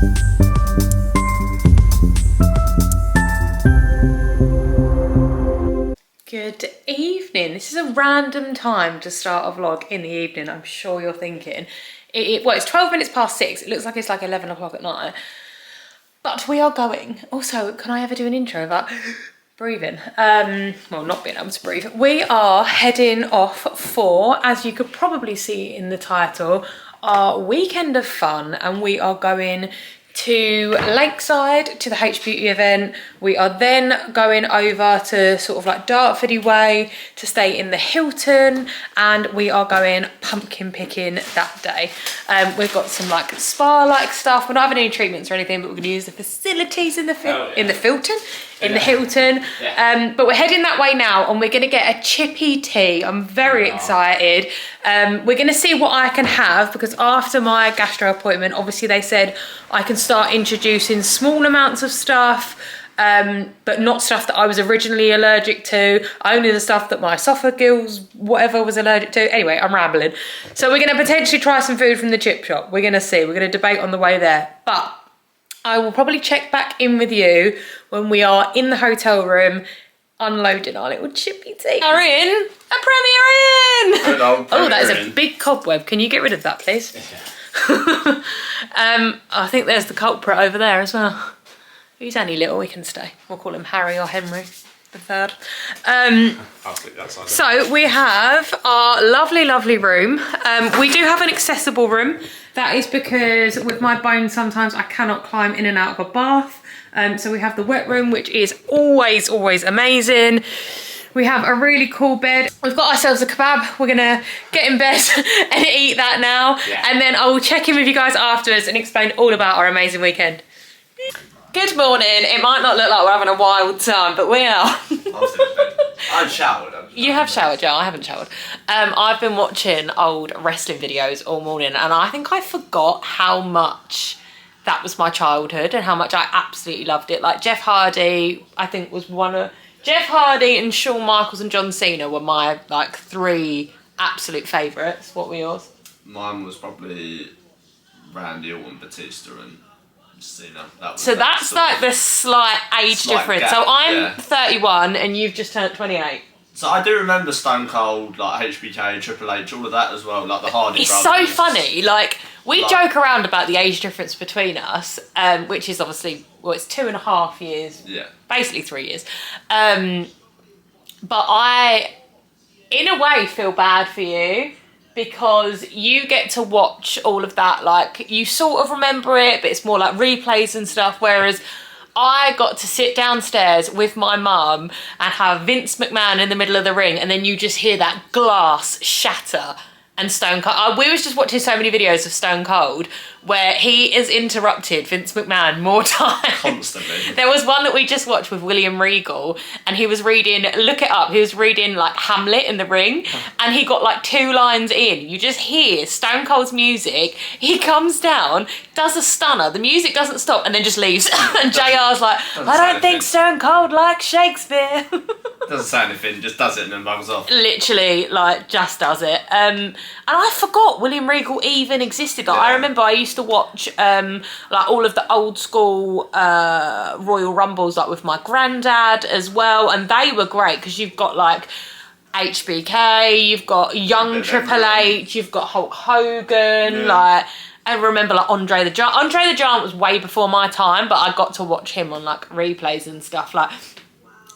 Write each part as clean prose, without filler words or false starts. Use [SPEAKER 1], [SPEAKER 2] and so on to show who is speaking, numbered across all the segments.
[SPEAKER 1] Good evening. This is a random time to start a vlog in the evening. I'm sure you're thinking. Well, it's 12 minutes past 6. It looks like it's like 11 o'clock at night. But we are going. Also, can I ever do an intro about breathing? Well, not being able to breathe. We are heading off for, as you could probably see in the title, our weekend of fun, and we are going to Lakeside to the H Beauty event. We are then going over to sort of like Dartfordy way to stay in the Hilton, and we are going pumpkin picking that day. We've got some like spa like stuff. We're not having any treatments or anything, but we're going to use the facilities in the Hilton. Yeah. But we're heading that way now, and we're going to get a chippy tea. I'm very excited. We're going to see what I can have, because after my gastro appointment, obviously they said I can start introducing small amounts of stuff, but not stuff that I was originally allergic to, only the stuff that my esophagus, whatever, was allergic to. Anyway, I'm rambling. So we're going to potentially try some food from the chip shop. We're going to see. We're going to debate on the way there. But I will probably check back in with you when we are in the hotel room unloading our little chippy tea. We're in a Premier Inn! Oh, that is a big cobweb. Can you get rid of that, please? Yeah. I think there's the culprit over there as well. He's only little, he can stay. We'll call him Harry or Henry the third. So we have our lovely, lovely room. We do have an accessible room. That is because with my bones, sometimes I cannot climb in and out of a bath. So we have the wet room, which is always, always amazing. We have a really cool bed. We've got ourselves a kebab. We're gonna get in bed and eat that now. Yeah. And then I will check in with you guys afterwards and explain all about our amazing weekend. Good morning. It might not look like we're having a wild time, but we are.
[SPEAKER 2] I've showered.
[SPEAKER 1] You have showered, yeah, I haven't showered. I've been watching old wrestling videos all morning, and I think I forgot how much that was my childhood and how much I absolutely loved it. Like Jeff Hardy, I think was Jeff Hardy and Shawn Michaels and John Cena were my like 3 absolute favourites. What were yours?
[SPEAKER 2] Mine was probably Randy Orton, Batista and Cena.
[SPEAKER 1] So that's like the slight age difference. Gap, so I'm 31 and you've just turned 28.
[SPEAKER 2] So I do remember Stone Cold, like HBK, Triple H, all of that as well, like the Hardy
[SPEAKER 1] It's
[SPEAKER 2] brothers.
[SPEAKER 1] so funny, like we joke around about the age difference between us, which is obviously, well, it's 2.5 years, basically 3 years. But I, in a way, feel bad for you, because you get to watch all of that, like you sort of remember it, but it's more like replays and stuff, whereas I got to sit downstairs with my mum and have Vince McMahon in the middle of the ring, and then you just hear that glass shatter and Stone Cold. We was just watching so many videos of Stone Cold where he is interrupted Vince McMahon more times.
[SPEAKER 2] Constantly.
[SPEAKER 1] There was one that we just watched with William Regal, and he was reading, look it up, he was reading like Hamlet in the ring, and he got like 2 lines in. You just hear Stone Cold's music, he comes down, does a stunner, the music doesn't stop, and then just leaves. And JR's like, I don't think Stone Cold likes Shakespeare.
[SPEAKER 2] Doesn't say anything, just does it and then bugs off.
[SPEAKER 1] Literally, like, just does it. And I forgot William Regal even existed. Like, I remember I used to watch like all of the old school Royal Rumbles, like with my granddad as well, and they were great because you've got like HBK, you've got young Triple H, you've got Hulk Hogan, like. I remember like Andre the Giant. Andre the Giant was way before my time, but I got to watch him on like replays and stuff. Like,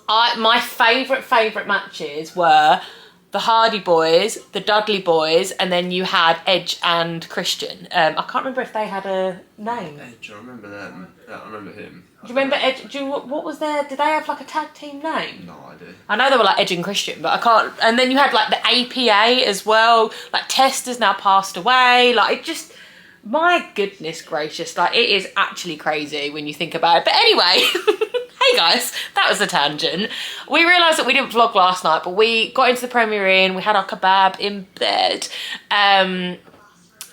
[SPEAKER 1] my favourite matches were the Hardy Boys, the Dudley Boys, and then you had Edge and Christian. I can't remember if they had a name.
[SPEAKER 2] Edge, I remember them. Yeah, I remember him.
[SPEAKER 1] Do you remember Edge? What was their? Did they have like a tag team name?
[SPEAKER 2] No idea.
[SPEAKER 1] I know they were like Edge and Christian, but I can't. And then you had like the APA as well. Like Test has now passed away. Like it just. My goodness gracious, like it is actually crazy when you think about it. But anyway, hey guys, that was a tangent. We realised that we didn't vlog last night, but we got into the Premier Inn, we had our kebab in bed.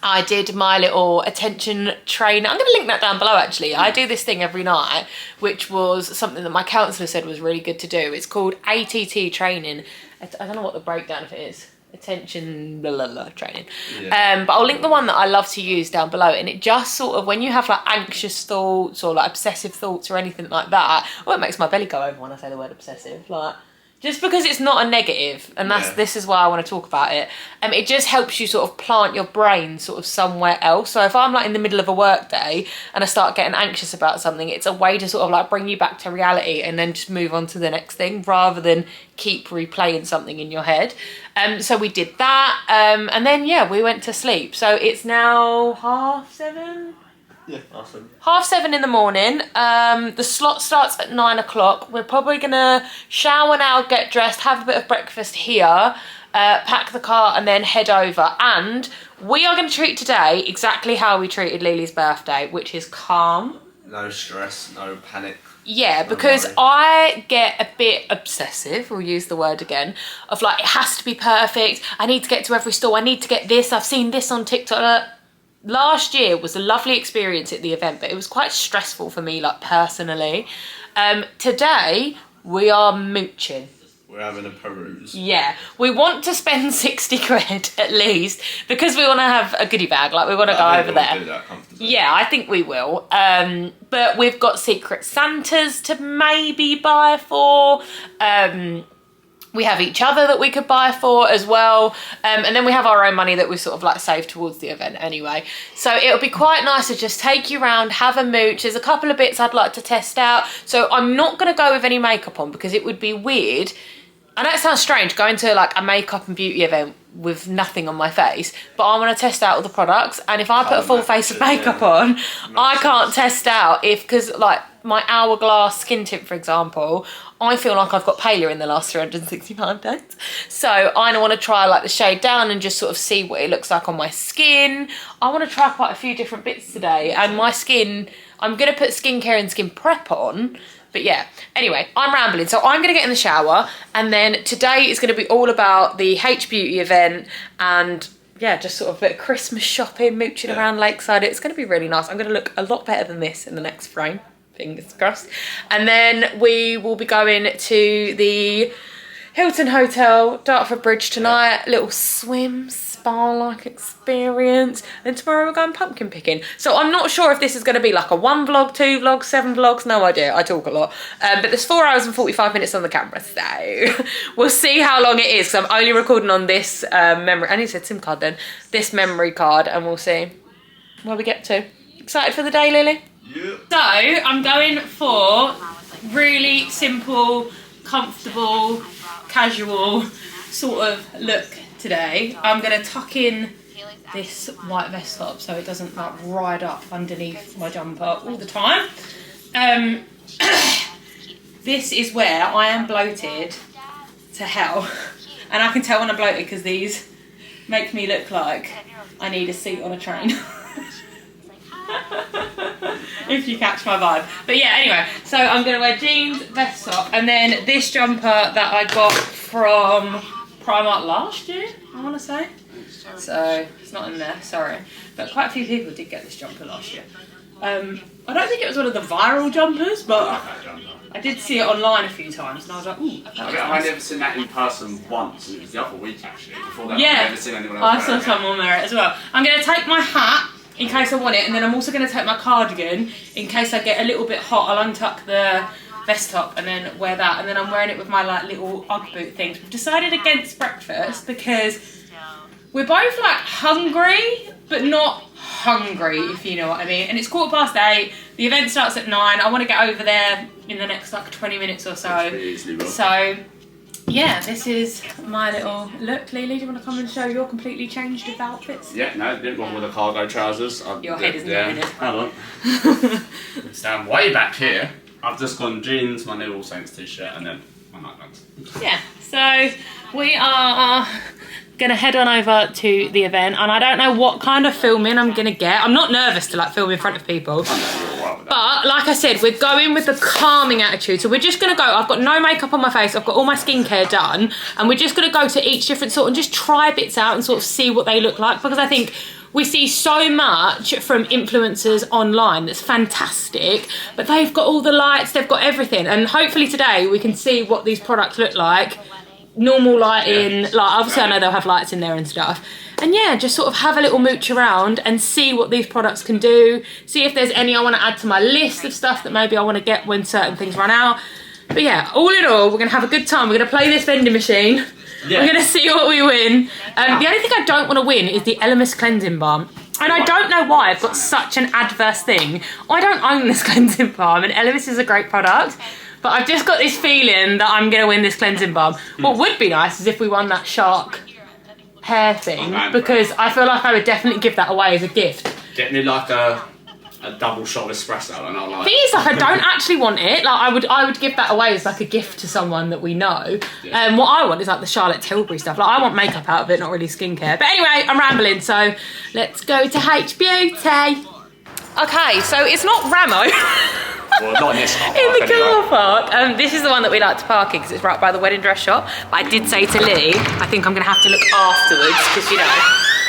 [SPEAKER 1] I did my little attention train. I'm going to link that down below actually. I do this thing every night, which was something that my counsellor said was really good to do. It's called ATT training. I don't know what the breakdown of it is. attention blah, blah, blah, training. But I'll link the one that I love to use down below, and it just sort of, when you have like anxious thoughts or like obsessive thoughts or anything like that, well, it makes my belly go over when I say the word obsessive, like, just because it's not a negative, and this is why I want to talk about it. It just helps you sort of plant your brain sort of somewhere else. So if I'm like in the middle of a work day and I start getting anxious about something, it's a way to sort of like bring you back to reality and then just move on to the next thing rather than keep replaying something in your head. So we did that, and then we went to sleep. So it's now 7:30.
[SPEAKER 2] Yeah, awesome.
[SPEAKER 1] 7:30 in the morning. The slot starts at 9 o'clock. We're probably gonna shower now, get dressed, have a bit of breakfast here, pack the car, and then head over. And we are gonna treat today exactly how we treated Lily's birthday, which is calm.
[SPEAKER 2] No stress, no panic.
[SPEAKER 1] Yeah, because I get a bit obsessive, we'll use the word again, of like, it has to be perfect. I need to get to every store. I need to get this. I've seen this on TikTok. Last year was a lovely experience at the event, but it was quite stressful for me, like personally. Today, we are mooching.
[SPEAKER 2] We're having a peruse.
[SPEAKER 1] Yeah, we want to spend 60 quid at least because we want to have a goodie bag. Like, we want to go over there.
[SPEAKER 2] Do that comfortably.
[SPEAKER 1] Yeah, I think we will. But we've got Secret Santas to maybe buy for. We have each other that we could buy for as well. And then we have our own money that we sort of like saved towards the event anyway. So it'll be quite nice to just take you around, have a mooch. There's a couple of bits I'd like to test out. So I'm not going to go with any makeup on because it would be weird. I know it sounds strange going to like a makeup and beauty event with nothing on my face, but I want to test out all the products. And if I put a full face of makeup on, I can't test out because like my Hourglass skin tint, for example, I feel like I've got paler in the last 365 days. So I want to try like the shade down and just sort of see what it looks like on my skin. I want to try quite a few different bits today, and my skin, I'm going to put skincare and skin prep on. But yeah, anyway, I'm rambling. So I'm going to get in the shower, and then today is going to be all about the H Beauty event and yeah, just sort of a bit of Christmas shopping, mooching around Lakeside. It's going to be really nice. I'm going to look a lot better than this in the next frame, fingers crossed. And then we will be going to the Hilton Hotel, Dartford Bridge tonight, little swim, spa-like experience. And tomorrow we're going pumpkin picking. So I'm not sure if this is going to be like a 1 vlog, 2 vlogs, 7 vlogs, no idea. I talk a lot. But there's 4 hours and 45 minutes on the camera, so we'll see how long it is, because I'm only recording on this memory, I need to say SIM card then, this memory card, and we'll see where we get to. Excited for the day, Lily?
[SPEAKER 2] Yeah.
[SPEAKER 1] So I'm going for really simple, comfortable, casual sort of look today. I'm going to tuck in this white vest top so it doesn't like ride up underneath my jumper all the time. This is where I am bloated to hell, and I can tell when I'm bloated because these make me look like I need a seat on a train. If you catch my vibe. But yeah, anyway, so I'm going to wear jeans, vest top, and then this jumper that I got from Primark last year, I want to say. So it's not in there, sorry. But quite a few people did get this jumper last year. I don't think it was one of the viral jumpers, but I did see it online a few times, and I was like, ooh.
[SPEAKER 3] I've never seen that in person once, and it was the other week actually. Before that,
[SPEAKER 1] yeah,
[SPEAKER 3] I've never seen anyone else.
[SPEAKER 1] I saw someone wear it as well. I'm going to take my hat in case I want it, and then I'm also going to take my cardigan in case I get a little bit hot. I'll untuck the vest top and then wear that, and then I'm wearing it with my like little Ugg boot things. We've decided against breakfast because we're both like hungry but not hungry, if you know what I mean. And it's 8:15. The event starts at 9. I want to get over there in the next like 20 minutes or so. So yeah, this is my little look. Lily, do you want to come and show your completely changed with outfits?
[SPEAKER 3] Yeah, no, didn't want with the cargo trousers.
[SPEAKER 1] Your head isn't doing it.
[SPEAKER 3] Hold on. Stand way back here. I've just gone jeans, my new All Saints t-shirt, and then my nightlights.
[SPEAKER 1] Yeah, so we are gonna head on over to the event, and I don't know what kind of filming I'm gonna get. I'm not nervous to like film in front of people, but like I said, we're going with the calming attitude. So we're just gonna go, I've got no makeup on my face, I've got all my skincare done, and we're just gonna go to each different sort and just try bits out and sort of see what they look like, because I think we see so much from influencers online that's fantastic, but they've got all the lights, they've got everything, and hopefully today we can see what these products look like normal lighting. Like obviously I know they'll have lights in there and stuff. And yeah, just sort of have a little mooch around and see what these products can do. See if there's any I want to add to my list of stuff that maybe I want to get when certain things run out. But yeah, all in all, we're going to have a good time. We're going to play this vending machine. Yeah. We're going to see what we win. The only thing I don't want to win is the Elemis cleansing balm. And I don't know why I've got such an adverse thing. I don't own this cleansing balm, and Elemis is a great product. But I've just got this feeling that I'm going to win this cleansing balm. What would be nice is if we won that shark hair thing, because I feel like I would definitely give that away as a gift.
[SPEAKER 3] Get me like a double shot of espresso, and I'll like.
[SPEAKER 1] Thing is, like, I don't actually want it. Like, I would give that away as like a gift to someone that we know.
[SPEAKER 3] Yeah.
[SPEAKER 1] What I want is like the Charlotte Tilbury stuff. Like, I want makeup out of it, not really skincare. But anyway, I'm rambling. So let's go to H Beauty. Okay, so it's not Ramo.
[SPEAKER 3] Well, not in this car
[SPEAKER 1] in the car park. This is the one that we like to park in because it's right by the wedding dress shop. But I did say to Lee, I think I'm going to have to look afterwards because, you know,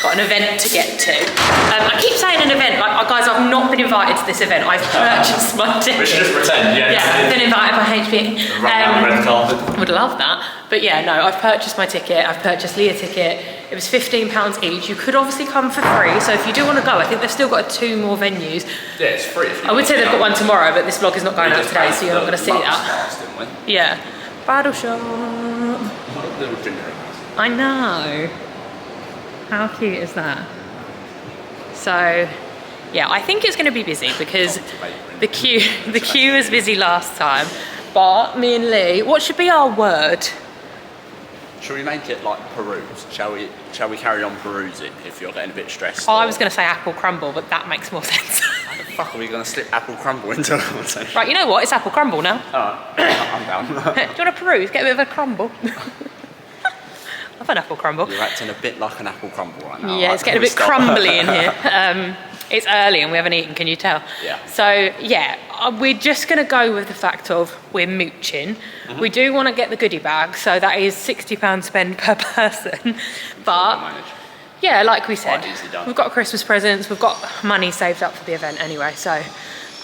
[SPEAKER 1] got an event to get to. I keep saying an event, like, guys, I've not been invited to this event. I've purchased my ticket.
[SPEAKER 3] We should just pretend, yeah.
[SPEAKER 1] Yeah, I've been invited by HP.
[SPEAKER 3] Run down the red carpet.
[SPEAKER 1] Would love that. But yeah, no, I've purchased my ticket. I've purchased Lee a ticket. It was £15 each. You could obviously come for free. So if you do want to go, I think they've still got 2 more venues.
[SPEAKER 3] Yeah, it's free.
[SPEAKER 1] I would say they've got one tomorrow, but this vlog is not going out today, so you're not going to see that. Yeah. Bridal shop. I know. How cute is that? So, yeah, I think it's going to be busy because the queue was busy last time. But me and Lee, what should be our word?
[SPEAKER 3] Shall we make it like peruse? Shall we carry on perusing if you're getting a bit stressed?
[SPEAKER 1] Oh, I was going to say apple crumble, but that makes more sense.
[SPEAKER 3] How the fuck are we going to slip apple crumble into a conversation?
[SPEAKER 1] Right, you know what? It's apple crumble now.
[SPEAKER 3] I'm down.
[SPEAKER 1] Do you want to peruse? Get a bit of a crumble. I've an apple crumble.
[SPEAKER 3] You're acting a bit like an apple crumble right now.
[SPEAKER 1] Yeah,
[SPEAKER 3] right?
[SPEAKER 1] It's getting a bit crumbly in here. It's early and we haven't eaten, can you tell?
[SPEAKER 3] Yeah.
[SPEAKER 1] So, yeah, we're just going to go with the fact of we're mooching. We do want to get the goodie bag, so that is £60 spend per person. But, yeah, like we said, we've got Christmas presents, we've got money saved up for the event anyway, so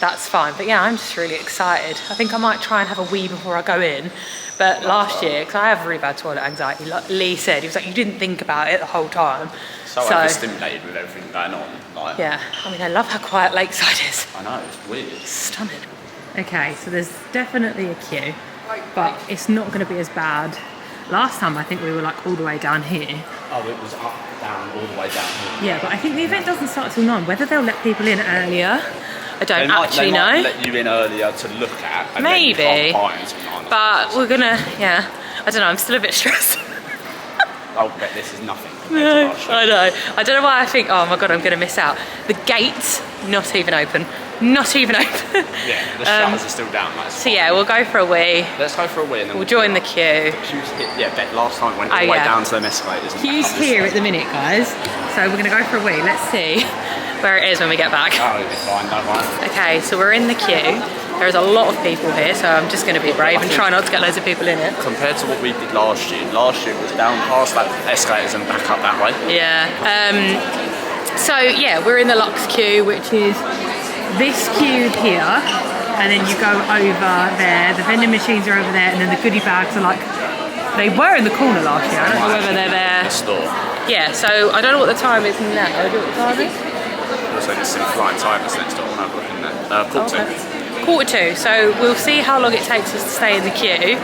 [SPEAKER 1] that's fine. But yeah, I'm just really excited. I think I might try and have a wee before I go in. But last year, because I have really bad toilet anxiety, like Lee said, he was like, you didn't think about it the whole time.
[SPEAKER 3] So overstimulated with everything going on. Like.
[SPEAKER 1] Yeah, I mean, I love how quiet Lakeside is.
[SPEAKER 3] I know, it's weird.
[SPEAKER 1] It's stunning. Okay, so there's definitely a queue, but it's not going to be as bad. Last time, I think we were like all the way down here.
[SPEAKER 3] Oh, it was up, down, all the way down here.
[SPEAKER 1] Yeah, but I think the event doesn't start till 9. Whether they'll let people in earlier, I don't actually know.
[SPEAKER 3] They might let you in earlier to look at. And
[SPEAKER 1] maybe.
[SPEAKER 3] Then you can't buy until 9.
[SPEAKER 1] But we're gonna, yeah. I don't know. I'm still a bit stressed.
[SPEAKER 3] I'll bet this is nothing.
[SPEAKER 1] No, I know. I don't know why I think, oh my god, I'm going to miss out. The gates, not even open. Not even open.
[SPEAKER 3] Yeah, the shutters are still down.
[SPEAKER 1] So yeah, we'll go for a wee.
[SPEAKER 3] Let's go for a wee and then
[SPEAKER 1] we'll join the queue.
[SPEAKER 3] Yeah, bet last time went all the way down to them escalators.
[SPEAKER 1] Queue's here at the minute, guys. So we're going to go for a wee. Let's see where it is when we get back.
[SPEAKER 3] Oh, it'll be fine, don't worry.
[SPEAKER 1] Okay, so we're in the queue. There's a lot of people here, so I'm just going to be brave and try not to get loads of people in it.
[SPEAKER 3] Compared to what we did last year was down past that escalators and back up that way.
[SPEAKER 1] Yeah. So yeah, we're in the Luxe queue, which is this queue here, and then you go over there. The vending machines are over there, and then the goodie bags are like, they were in the corner last year. I don't know whether they're there.
[SPEAKER 3] The store.
[SPEAKER 1] Yeah, so I don't know what the time is now. Do you know what the time is?
[SPEAKER 3] Also, there's some flying timers next door. I'll have a look in there.
[SPEAKER 1] Quarter 2, so we'll see how long it takes us to stay in the queue.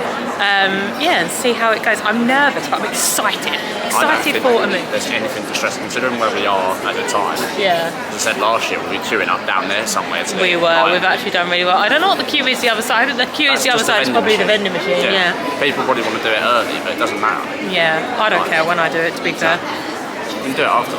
[SPEAKER 1] Yeah, and see how it goes. I'm nervous, but I'm excited. Excited for a move.
[SPEAKER 3] There's anything to stress, considering where we are at the time.
[SPEAKER 1] Yeah.
[SPEAKER 3] As I said last year, we were queuing up down there somewhere.
[SPEAKER 1] We were. We've actually done really well. I don't know what the queue is the other side. The queue is the other side is probably the vending machine. Yeah.
[SPEAKER 3] People probably want to do it early, but it doesn't matter.
[SPEAKER 1] Yeah, I don't care when I do it, to be fair.
[SPEAKER 3] You can do it after.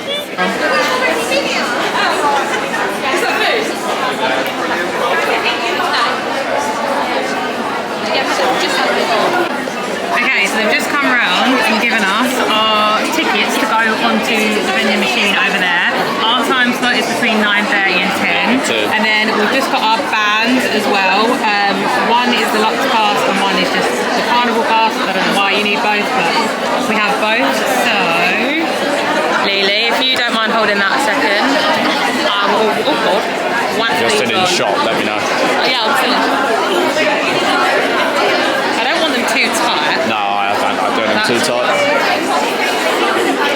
[SPEAKER 3] Okay, so they've just come round and given us our tickets to go onto the vending machine over there. Our time slot is between 9:30 and 10. And then we've just got our bands as well. One is the Luxe pass and one is just the Carnival pass. I don't know why you need both, but we have both. So, Lily, if you don't mind holding that a second. Oh god. If you're still in the shop, let me know.
[SPEAKER 1] Yeah, I'm still in. I don't want them too tight.
[SPEAKER 3] No, I don't. I don't.
[SPEAKER 4] them too tight.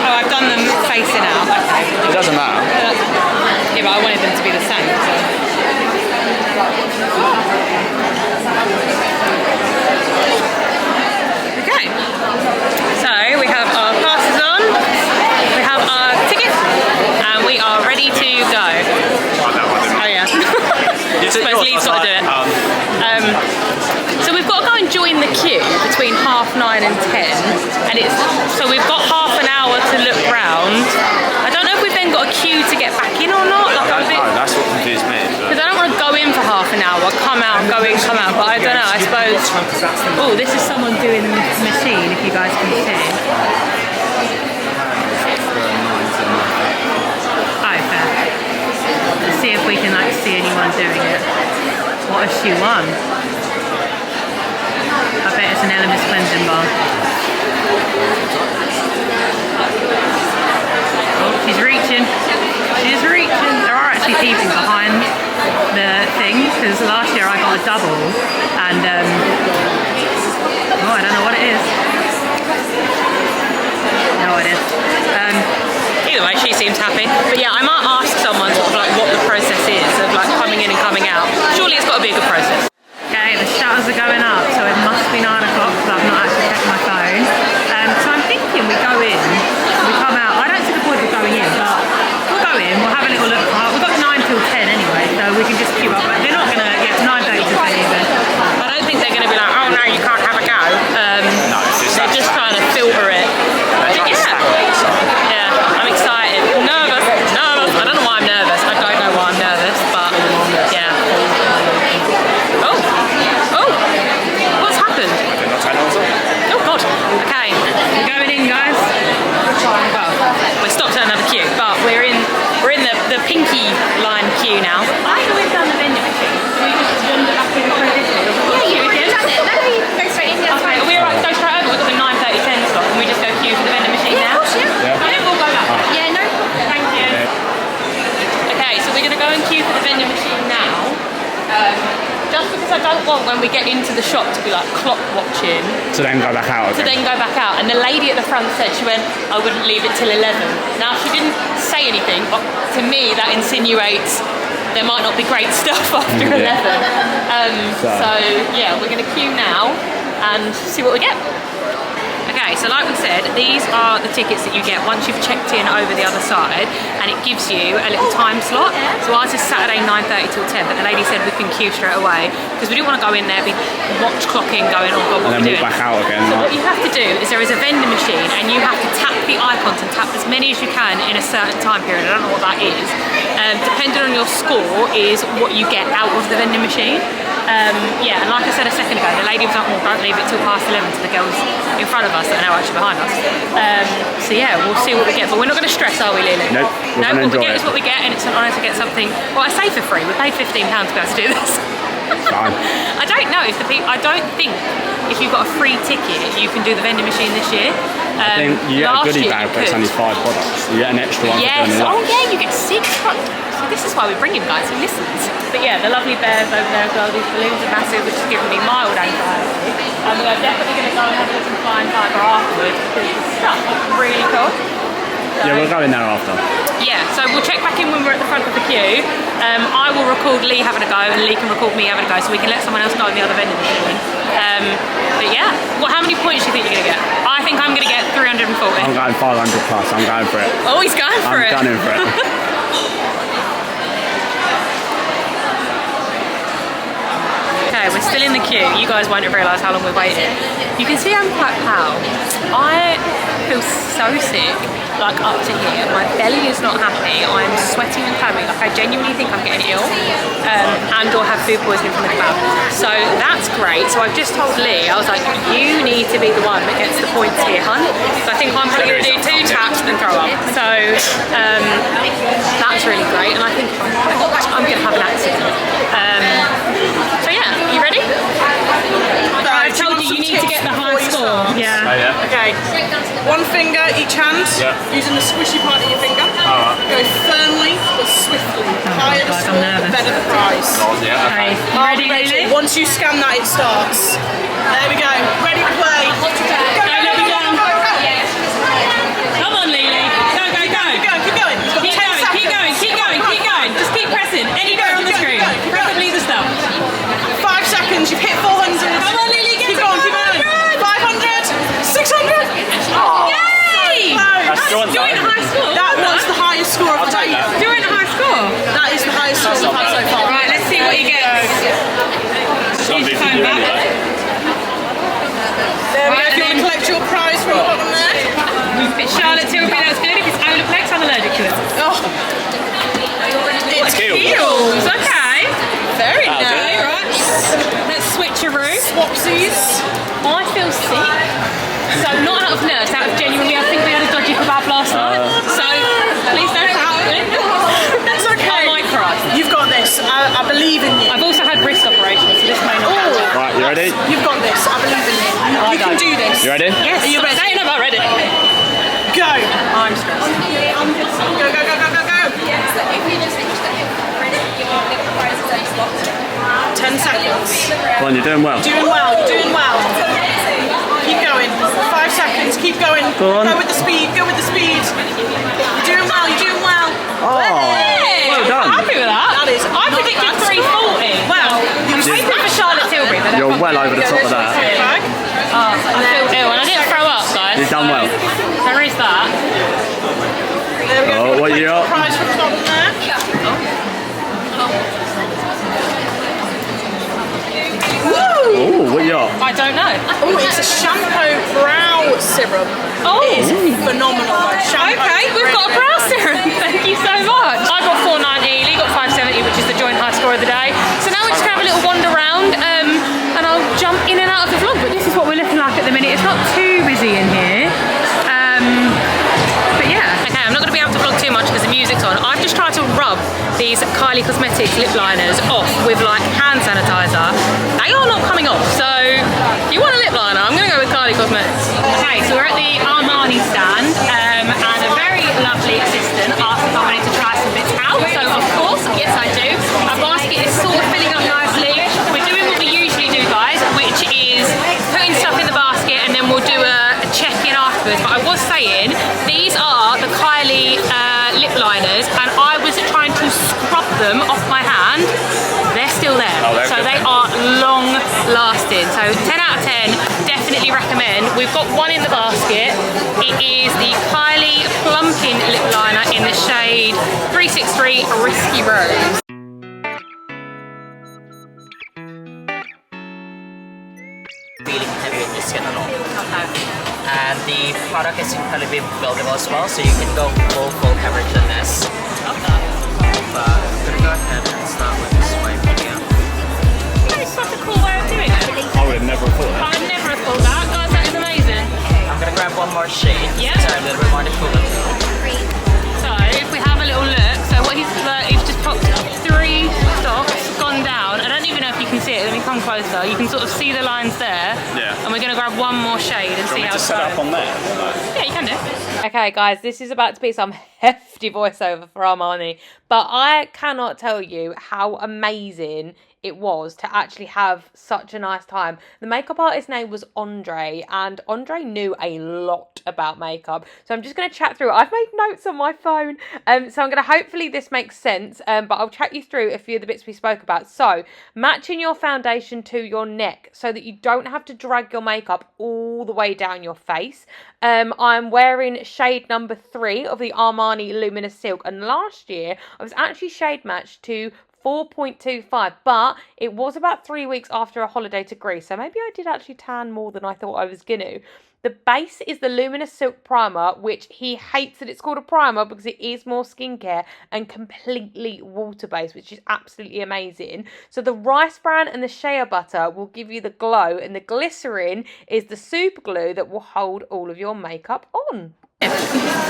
[SPEAKER 3] Oh, I've done them facing out. Okay.
[SPEAKER 4] It doesn't matter.
[SPEAKER 3] Yeah, but I wanted them to be the same. So. Okay. So we have our passes on, we have our ticket, and we are ready to go. Oh yeah. Suppose Lee's got to do it. So we've got to go and join the queue between 9:30 and 10, and so we've got half an hour to look round. I don't know if we've then got a queue to get back in or not. Like
[SPEAKER 4] That's what confused me.
[SPEAKER 3] Because I don't want to go in for half an hour, come out, go in, come out. But I don't know. I suppose. Oh, this is someone doing the machine. If you guys can see. Oh, fair. Let's see if we can see anyone doing it. What has she won? I bet it's an Elemis cleansing bar. Oh, she's reaching. She's reaching. There are actually people behind the thing because last year I got a double and oh, I don't know what it is. No idea. Either way, she seems happy. But yeah, I might ask someone what the process is of coming in and coming out. Surely it's got to be a good process. Okay, the shutters are going up, so it must be 9 o'clock because I've not actually checked my phone. So I'm thinking we go in, we come out. I don't see the point of going in, but we'll go in, we'll have a little look. We've got 9 till 10 anyway, so we can just queue up. They're not going to get 9:30 to 10 even. I don't think they're going to be like, oh no, you can't have a go.
[SPEAKER 4] No,
[SPEAKER 3] they're just trying to filter it. Yeah, I'm excited. Nervous. I don't know why I'm nervous. I don't know why I'm nervous, but yeah. Oh, what's happened? Oh God. Okay, we're going in, guys. Well, we're stopped at another queue, but we're in the pinky line queue now. I think we've done the vending machine. We just wander back in front of this one. Yeah, you can. Go straight in. Okay, we're right. Go straight over. We've got the 9:30, 10 slot. Can we just go queue for the vending machine now? Yeah. I think we'll go back. Yeah, no problem. Thank you. Okay, so we're gonna go and queue for the vending machine now. Just because I don't want when we get into the shop to be clock watching.
[SPEAKER 4] To then go back out again.
[SPEAKER 3] To then go back out. And the lady at the front said she went, I wouldn't leave it till 11. Now she didn't say anything, but to me that insinuates there might not be great stuff after 11. So yeah, we're gonna queue now and see what we get. Okay, so like we said, these are the tickets that you get once you've checked in over the other side, and it gives you a little time slot. So ours is Saturday 9:30 till 10, but the lady said we can queue straight away because we didn't want to go in there, be watch clocking, going, oh God, what are we doing?
[SPEAKER 4] And then walk back out again.
[SPEAKER 3] So what you have to do is there is a vending machine, and you have to tap the icons and tap as many as you can in a certain time period. I don't know what that is. Depending on your score is what you get out of the vending machine. Yeah, and like I said a second ago, the lady was like, well, don't leave it till past 11 to the girls in front of us that are now actually behind us. So yeah, we'll see what we get, but we're not going to stress, are we, Lily?
[SPEAKER 4] Nope.
[SPEAKER 3] What we get is what we get, and it's an honour to get something. Well, I say for free. We paid £15 to be able to do this.
[SPEAKER 4] Fine.
[SPEAKER 3] I don't know if I don't think if you've got a free ticket, you can do the vending machine this year.
[SPEAKER 4] I think you get a goodie bag, but it's only 5 products. You get an extra one.
[SPEAKER 3] Yes. Oh yeah, you get 6 products. So this is why we bring him, guys. He listens. But yeah, the lovely bears over there as well. These balloons are massive, which is giving me mild anxiety. And we are definitely going to go and have a look at Flying Tiger afterwards because the stuff is really cool. So,
[SPEAKER 4] yeah, we'll go in there after.
[SPEAKER 3] Yeah, so we'll check back in when we're at the front of the queue. I will record Lee having a go, and Lee can record me having a go, so we can let someone else go in the other vending machine. But yeah, how many points do you think you're going to get? I think I'm going to get 340.
[SPEAKER 4] I'm going 500 plus. I'm going for it.
[SPEAKER 3] Oh, he's going for it.
[SPEAKER 4] I'm gunning for it.
[SPEAKER 3] Okay, we're still in the queue. You guys won't have realised how long we're waiting. You can see I'm quite pale. I feel so sick, up to here. My belly is not happy. I'm sweating and clammy. I genuinely think I'm getting ill and or have food poisoning from the club. So that's great. So I've just told Lee, I was like, you need to be the one that gets the points here, hun. So I think I'm probably going to do 2 taps and throw up. So that's really great. And I think I'm going to have an accident. So yeah, you ready? I told you need to get the high score. Yeah.
[SPEAKER 4] Oh, yeah.
[SPEAKER 5] Okay. 1 finger each hand, using the squishy part of your finger. Go firmly but swiftly. Higher the score, the better the prize.
[SPEAKER 4] Yeah, okay.
[SPEAKER 3] Ready, Lily?
[SPEAKER 5] Once you scan that, it starts. There we go. Ready to play. Go, go, go, go.
[SPEAKER 3] I've also had wrist operations, so this may not go well.
[SPEAKER 4] Right, you ready?
[SPEAKER 5] You've got this. I believe in you. You can do this.
[SPEAKER 4] You ready?
[SPEAKER 3] Yes.
[SPEAKER 5] Are you ready?
[SPEAKER 3] I am ready.
[SPEAKER 5] Go.
[SPEAKER 3] I'm stressed.
[SPEAKER 5] Go, go, go, go, go, go. 10 seconds.
[SPEAKER 4] Come on, you're doing well.
[SPEAKER 5] Doing well, doing well. Keep going. 5 seconds, keep going.
[SPEAKER 4] Go on.
[SPEAKER 5] Go with the speed, go with the speed. You're doing well, you're doing well.
[SPEAKER 4] Oh, well done.
[SPEAKER 3] I'm happy with that.
[SPEAKER 5] That is
[SPEAKER 3] I predicted 340.
[SPEAKER 5] Well,
[SPEAKER 3] I'm hoping for Charlotte Tilbury, but
[SPEAKER 4] You're well over the top of that.
[SPEAKER 5] bag.
[SPEAKER 3] I feel ill, and I didn't throw up, guys.
[SPEAKER 4] You've done well.
[SPEAKER 3] There is that.
[SPEAKER 5] There we go.
[SPEAKER 4] Oh, what you got?
[SPEAKER 5] Prize for the bottom there.
[SPEAKER 4] Oh, what you got?
[SPEAKER 3] I don't know.
[SPEAKER 5] Oh, it's a shampoo brow serum.
[SPEAKER 3] Oh.
[SPEAKER 5] It is phenomenal. Shampoo
[SPEAKER 3] Okay, we've got a brow serum. Thank you so much. I got 490, Lee got 570, which is the joint high score of the day. So now we're just gonna have a little wander around, and I'll jump in and out of the vlog. But this is what we're looking like at the minute. It's not too busy in here. But yeah. Okay, I'm not gonna be able to vlog too much because the music's on. I've just tried to rub these Kylie Cosmetics lip liners off with like hand sanitizer. They are not coming off. So if you want a lip liner, I'm gonna go with Kylie Cosmetics. Okay, so we're at the Armani stand, and a very lovely assistant asked if I wanted to try some bits out. So of course, yes I do. My basket is sort of filling up nicely. We're doing what we usually do, guys, which is putting stuff in the basket and then we'll do a check-in afterwards. But I was saying, these are the Kylie lip liners, and I was trying to scrub them off my hand. They're still there. So they are long lasting. So 10 out of 10, definitely recommend. We've got one in the basket. It is the Kylie Plumping Lip Liner in the shade 363 Risky Rose.
[SPEAKER 6] Feeling heavy in your skin a lot. And the product is incredibly buildable as well, so you can go full coverage on this. But I'm gonna go ahead and start with this wipe here.
[SPEAKER 3] That is such a cool way of doing it.
[SPEAKER 4] I would have never thought that.
[SPEAKER 3] I would never have thought that. Guys, that is amazing.
[SPEAKER 6] I'm gonna grab one more shade.
[SPEAKER 3] Yeah.
[SPEAKER 6] So a little bit more to cool it.
[SPEAKER 3] So if we have a little look, so what he's just popped 3 dots, gone down. I don't even know if you can see it. Let me come closer. You can sort of see the lines there.
[SPEAKER 4] Yeah.
[SPEAKER 3] And we're gonna grab one more shade and see how it's
[SPEAKER 4] set
[SPEAKER 3] going.
[SPEAKER 4] up on there?
[SPEAKER 3] Yeah, you can do. Okay, guys, this is about to be some hefty voiceover for Armani, but I cannot tell you how amazing it was to actually have such a nice time. The makeup artist's name was Andre, and Andre knew a lot about makeup. So I'm just going to chat through. I've made notes on my phone, so I'm going to hopefully this makes sense, but I'll chat you through a few of the bits we spoke about. So matching your foundation to your neck so that you don't have to drag your makeup all the way down your face. I'm wearing shade number 3 of the Armani Luminous Silk, and last year I was actually shade matched to 4.25, but it was about 3 weeks after a holiday to Greece, so maybe I did actually tan more than I thought I was gonna. The base is the Luminous Silk Primer, which he hates that it's called a primer because it is more skincare and completely water-based, which is absolutely amazing. So the rice bran and the shea butter will give you the glow, and the glycerin is the super glue that will hold all of your makeup on.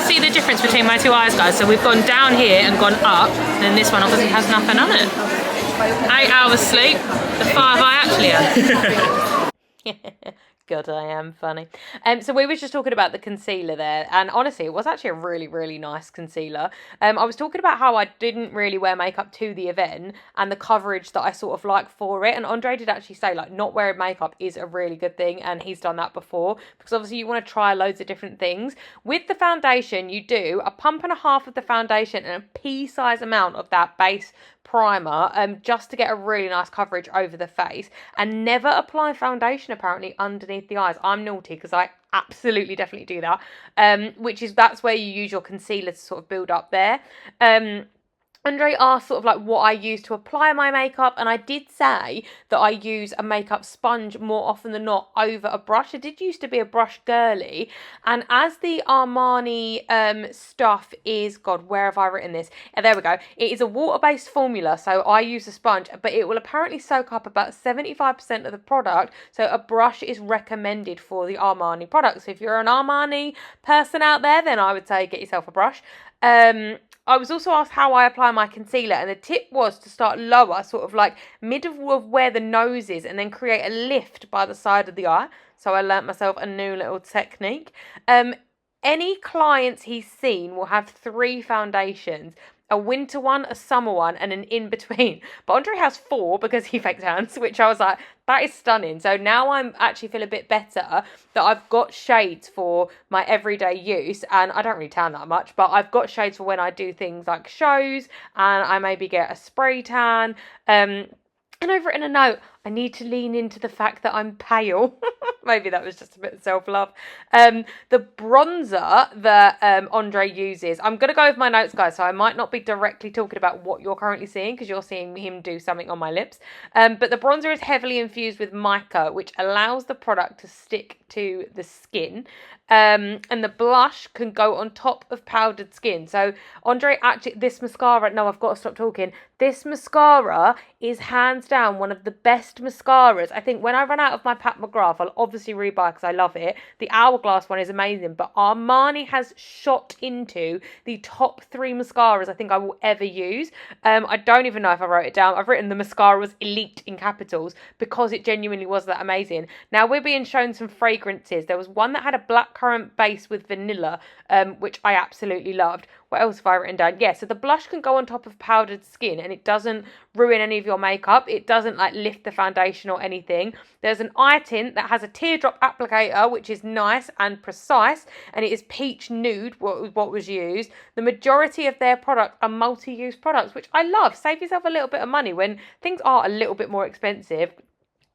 [SPEAKER 3] See the difference between my 2 eyes, guys? So we've gone down here and gone up, and this one obviously has nothing on it. 8 hours sleep, the 5 I actually had. God, I am funny. So we were just talking about the concealer there, and honestly, it was actually a really, really nice concealer. I was talking about how I didn't really wear makeup to the event and the coverage that I sort of like for it, and Andre did actually say, like, not wearing makeup is a really good thing, and he's done that before, because obviously you want to try loads of different things. With the foundation, you do a pump and a half of the foundation and a pea-size amount of that base primer, just to get a really nice coverage over the face, and never apply foundation apparently underneath the eyes. I'm naughty because I absolutely definitely do that, that's where you use your concealer to sort of build up there. Andre asked sort of like what I use to apply my makeup, and I did say that I use a makeup sponge more often than not over a brush. I did used to be a brush girly, and as the Armani stuff is, God, where have I written this? There we go. It is a water-based formula, so I use a sponge, but it will apparently soak up about 75% of the product, so a brush is recommended for the Armani products. So if you're an Armani person out there, then I would say get yourself a brush.
[SPEAKER 1] I was also asked how I apply my concealer, and the tip was to start lower, sort of like middle of where the nose is, and then create a lift by the side of the eye. So I learnt myself a new little technique. Any clients he's seen will have 3 foundations. A winter one, a summer one, and an in-between. But Andre has 4 because he fake tans, which I was like, that is stunning. So now I'm actually feel a bit better that I've got shades for my everyday use. And I don't really tan that much, but I've got shades for when I do things like shows, and I maybe get a spray tan. And I've written a note, I need to lean into the fact that I'm pale. Maybe that was just a bit of self-love. The bronzer that Andre uses, I'm going to go with my notes, guys, so I might not be directly talking about what you're currently seeing because you're seeing him do something on my lips. But the bronzer is heavily infused with mica, which allows the product to stick to the skin. And the blush can go on top of powdered skin. So Andre, actually, this mascara, no, I've got to stop talking. This mascara is hands down one of the best mascaras. I think when I run out of my Pat McGrath, I'll obviously rebuy because I love it. The Hourglass one is amazing, but Armani has shot into the top 3 mascaras I think I will ever use. I don't even know if I wrote it down. I've written the mascara was elite in capitals because it genuinely was that amazing. Now we're being shown some fragrances. There was one that had a blackcurrant base with vanilla, which I absolutely loved. What else have I written down? Yeah, so the blush can go on top of powdered skin and it doesn't ruin any of your makeup. It doesn't like lift the foundation or anything. There's an eye tint that has a teardrop applicator, which is nice and precise, and it is peach nude, what was used. The majority of their products are multi-use products, which I love. Save yourself a little bit of money when things are a little bit more expensive.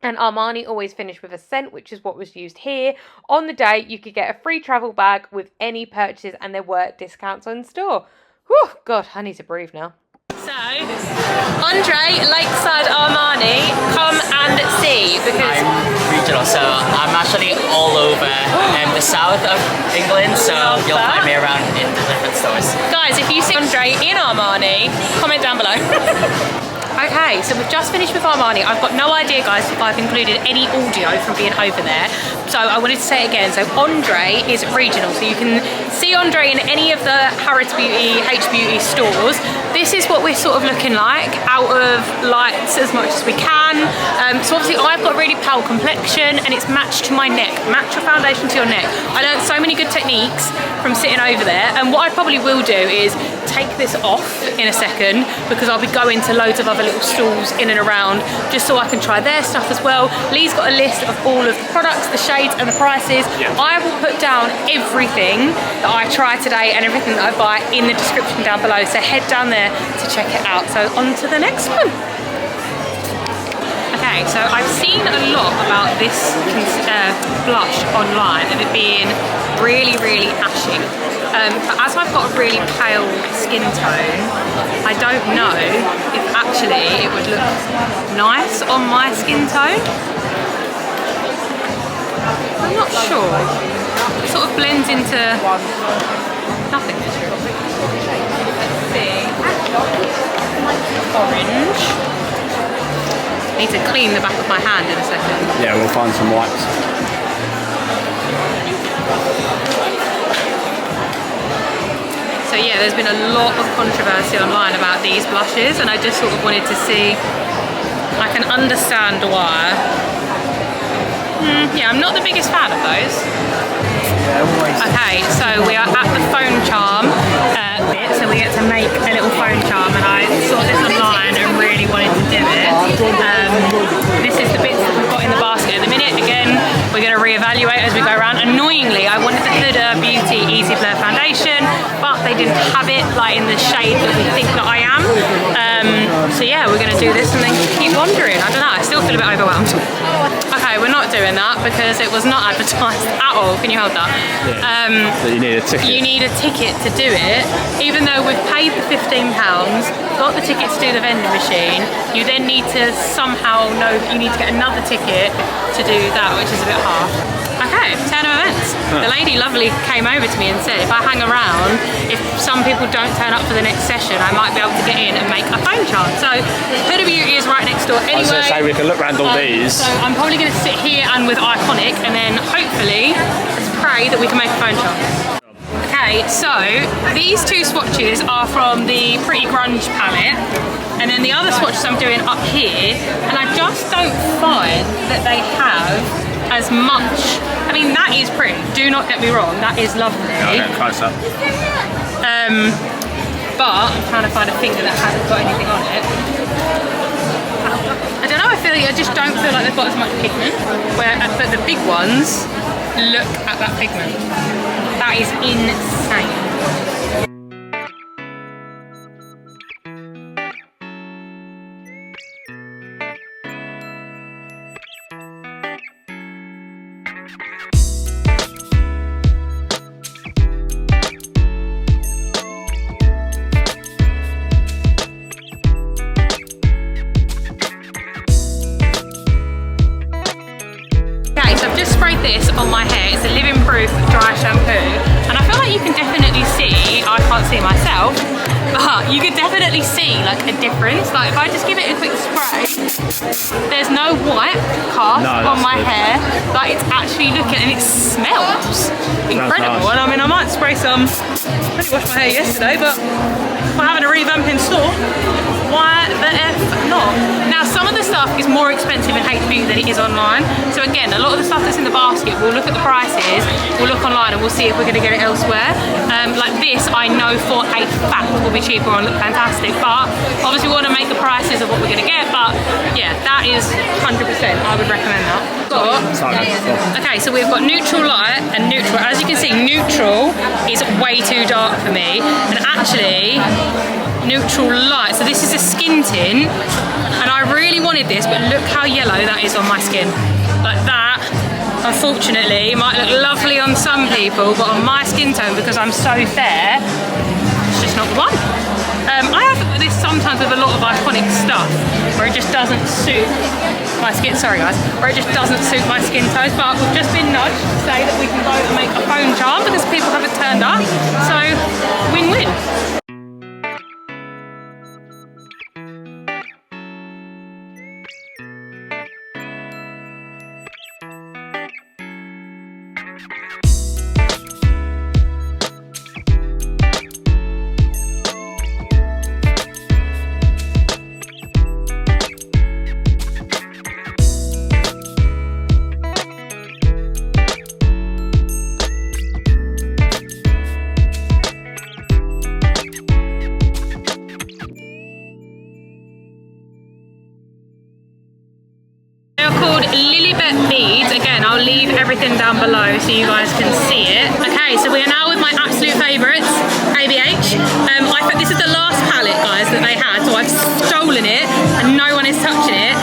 [SPEAKER 1] And Armani always finish with a scent, which is what was used here. On the day, you could get a free travel bag with any purchase, and there were discounts on store. Whew, God, I need to breathe now. So, Andre, Lakeside Armani, come and see, because
[SPEAKER 6] I'm regional, so I'm actually all over the south of England, so you'll find me around in the different stores.
[SPEAKER 1] Guys, if you see Andre in Armani, comment down below. Okay, so we've just finished with Armani. I've got no idea, guys, if I've included any audio from being over there. So I wanted to say it again. So Andre is regional. So you can see Andre in any of the Harrods Beauty, H Beauty stores. This is what we're sort of looking like, out of lights as much as we can. So obviously I've got a really pale complexion and it's matched to my neck. Match your foundation to your neck. I learned so many good techniques from sitting over there. And what I probably will do is take this off in a second because I'll be going to loads of other little stalls in and around just so I can try their stuff as well. Lee's got a list of all of the products, the shades and the prices. Yeah. I will put down everything that I try today and everything that I buy in the description down below, so head down there to check it out. So on to the next one. Okay, so I've seen a lot about this blush online of it being really, really ashy. But as I've got a really pale skin tone, I don't know if actually it would look nice on my skin tone. I'm not sure. It sort of blends into nothing. Let's see. Orange. I need to clean the back of my hand in a second.
[SPEAKER 4] Yeah, we'll find some wipes.
[SPEAKER 1] So yeah, there's been a lot of controversy online about these blushes, and I just sort of wanted to see, I can understand why. Yeah, I'm not the biggest fan of those. Okay, so we are at the phone charm bit, so we get to make a little phone charm, and I saw this online and really wanted to do it. This is the bits that we've got in the basket at the minute. Again, we're going to reevaluate as we go around. Annoyingly, I wanted the Huda Beauty Easy Blur foundation, but they didn't have it like in the shade that we think that I am. So yeah, we're going to do this and then keep wandering. I don't know, I still feel a bit overwhelmed. Okay, we're not doing that because it was not advertised at all. Can you hold that?
[SPEAKER 4] Yeah. So you need a ticket.
[SPEAKER 1] You need a ticket to do it. Even though we've paid the £15, got the ticket to do the vending machine, you then need to somehow know that you need to get another ticket to do that, which is a bit hard. Okay, turn of events. The lady lovely came over to me and said if I hang around, if some people don't turn up for the next session, I might be able to get in and make a phone charm. So Huda Beauty is right next door anyway.
[SPEAKER 4] I was going to say we can look around all these.
[SPEAKER 1] So I'm probably going to sit here and with Iconic, and then hopefully let's pray that we can make a phone charm. Okay,
[SPEAKER 3] Okay, so these two swatches are from the Pretty Grunge palette, and then the other swatches I'm doing up here, and I just don't find that they have as much. I mean, that is pretty, do not get me wrong, that is lovely.
[SPEAKER 4] Yeah, get close up.
[SPEAKER 3] But I'm trying to find a finger that hasn't got anything on it. I don't know, I just don't feel like they've got as much pigment, but the big ones, look at that pigment. That is insane. This on my hair. It's a living proof dry shampoo, and I feel like you can definitely see, I can't see myself, but you can definitely see like a difference. Like if I just give it a quick spray, there's no white cast on my hair. Like it's actually looking, and it smells incredible. And I mean, I might spray some. I only washed my hair yesterday, but if I'm having a revamping store, why the F not? Now some of the stuff is more expensive in HP than it is online. So again, a lot of the stuff that's in the basket, we'll look at the prices, we'll look online and we'll see if we're going to get it elsewhere. Like this, I know for a fact will be cheaper and look fantastic, but obviously we want to make the prices of what we're going to get. But yeah, that is 100%, I would recommend that. Okay, so we've got neutral light and neutral. As you can see, neutral is way too dark for me, and actually neutral light, so this is a skin tint, and I really wanted this, but look how yellow that is on my skin. Like that, unfortunately, it might look lovely on some people, but on my skin tone, because I'm so fair, it's just not the one. I have this sometimes with a lot of iconic stuff where it just doesn't suit my skin, sorry guys, where it just doesn't suit my skin tones, but we've just been nudged to say that we can go and make a phone charm because people haven't turned up, so win-win. Again, I'll leave everything down below so you guys can see it. Okay, so we are now with my absolute favourites, ABH. I think this is the last palette, guys, that they had, so I've stolen it and no one is touching it.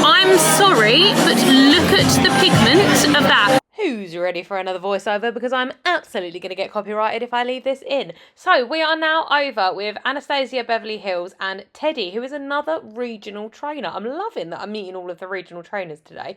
[SPEAKER 3] I'm sorry, but look at the pigment of that. Who's ready for another voiceover? Because I'm absolutely going to get copyrighted if I leave this in. So we are now over with Anastasia Beverly Hills and Teddy, who is another regional trainer. I'm loving that I'm meeting all of the regional trainers today.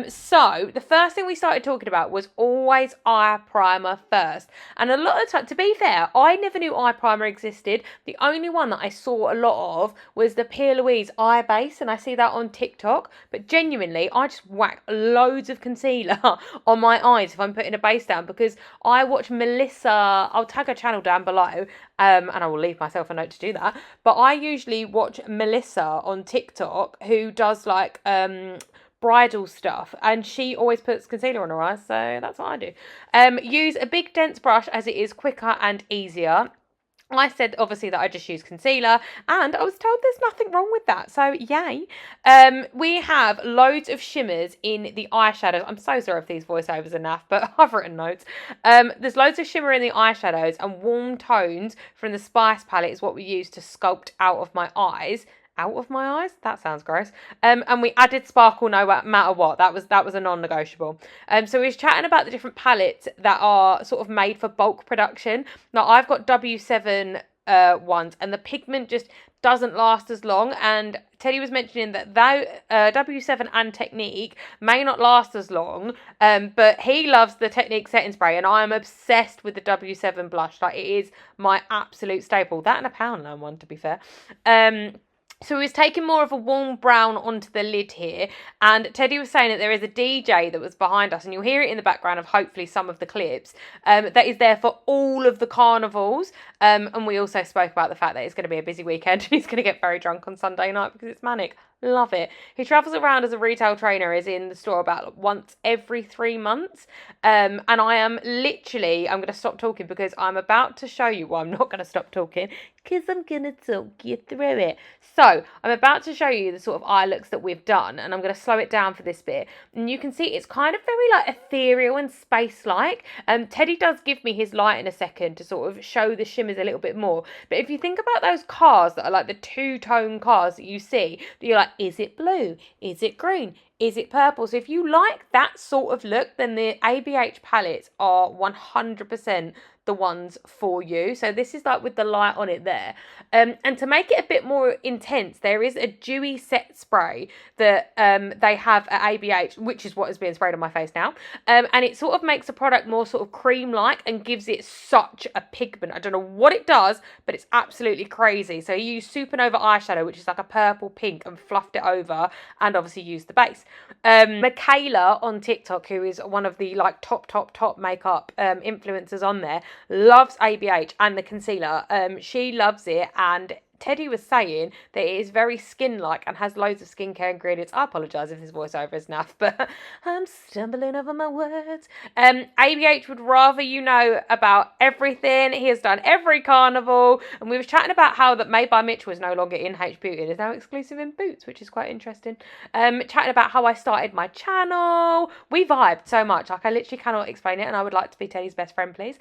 [SPEAKER 3] So the first thing we started talking about was always eye primer first. And a lot of the time, to be fair, I never knew eye primer existed. The only one that I saw a lot of was the Pia Louise eye base, and I see that on TikTok. But genuinely, I just whack loads of concealer on my eyes if I'm putting a base down, because I watch Melissa, I'll tag her channel down below, and I will leave myself a note to do that, but I usually watch Melissa on TikTok, who does like bridal stuff, and she always puts concealer on her eyes, so that's what I do. Use a big dense brush as it is quicker and easier. I said obviously that I just use concealer, and I was told there's nothing wrong with that, so yay. We have loads of shimmers in the eyeshadows. I'm so sorry if these voiceovers are naff, but I've written notes. There's loads of shimmer in the eyeshadows, and warm tones from the Spice palette is what we use to sculpt out of my eyes. Out of my eyes? That sounds gross. And we added sparkle no matter what. That was a non-negotiable. So we was chatting about the different palettes that are sort of made for bulk production. Now I've got W7 ones, and the pigment just doesn't last as long, and Teddy was mentioning that though W7 and Technique may not last as long, but he loves the Technique setting spray, and I am obsessed with the W7 blush. Like, it is my absolute staple. That and a Poundland one, to be fair.
[SPEAKER 1] So we was taking more of a warm brown onto the lid here, and Teddy was saying that there is a DJ that was behind us, and you'll hear it in the background of hopefully some of the clips, that is there for all of the carnivals, and we also spoke about the fact that it's going to be a busy weekend and he's going to get very drunk on Sunday night because it's manic. Love it. He travels around as a retail trainer, is in the store about once every 3 months, and I am literally, I'm going to stop talking because I'm about to show you, well, I'm not going to stop talking because I'm going to talk you through it. So I'm about to show you the sort of eye looks that we've done, and I'm going to slow it down for this bit, and you can see it's kind of very like ethereal and space-like. Teddy does give me his light in a second to sort of show the shimmers a little bit more, but if you think about those cars that are like the two-tone cars that you see, that you're like, is it blue? Is it green? Is it purple? So if you like that sort of look, then the ABH palettes are 100% the ones for you. So this is like with the light on it there. And to make it a bit more intense, there is a dewy set spray that they have at ABH, which is what is being sprayed on my face now. And it sort of makes the product more sort of cream-like and gives it such a pigment. I don't know what it does, but it's absolutely crazy. So you use Supernova eyeshadow, which is like a purple pink, and fluffed it over, and obviously used the base. Michaela on TikTok, who is one of the like top makeup influencers on there, loves ABH and the concealer. She loves it, and Teddy was saying that it is very skin-like and has loads of skincare ingredients. I apologise if this voiceover is naff, but I'm stumbling over my words. ABH would rather you know about everything. He has done every carnival, and we were chatting about how that Made by Mitch was no longer in H Beauty. It is now exclusive in Boots, which is quite interesting. Chatting about how I started my channel. We vibed so much. Like, I literally cannot explain it, and I would like to be Teddy's best friend, please.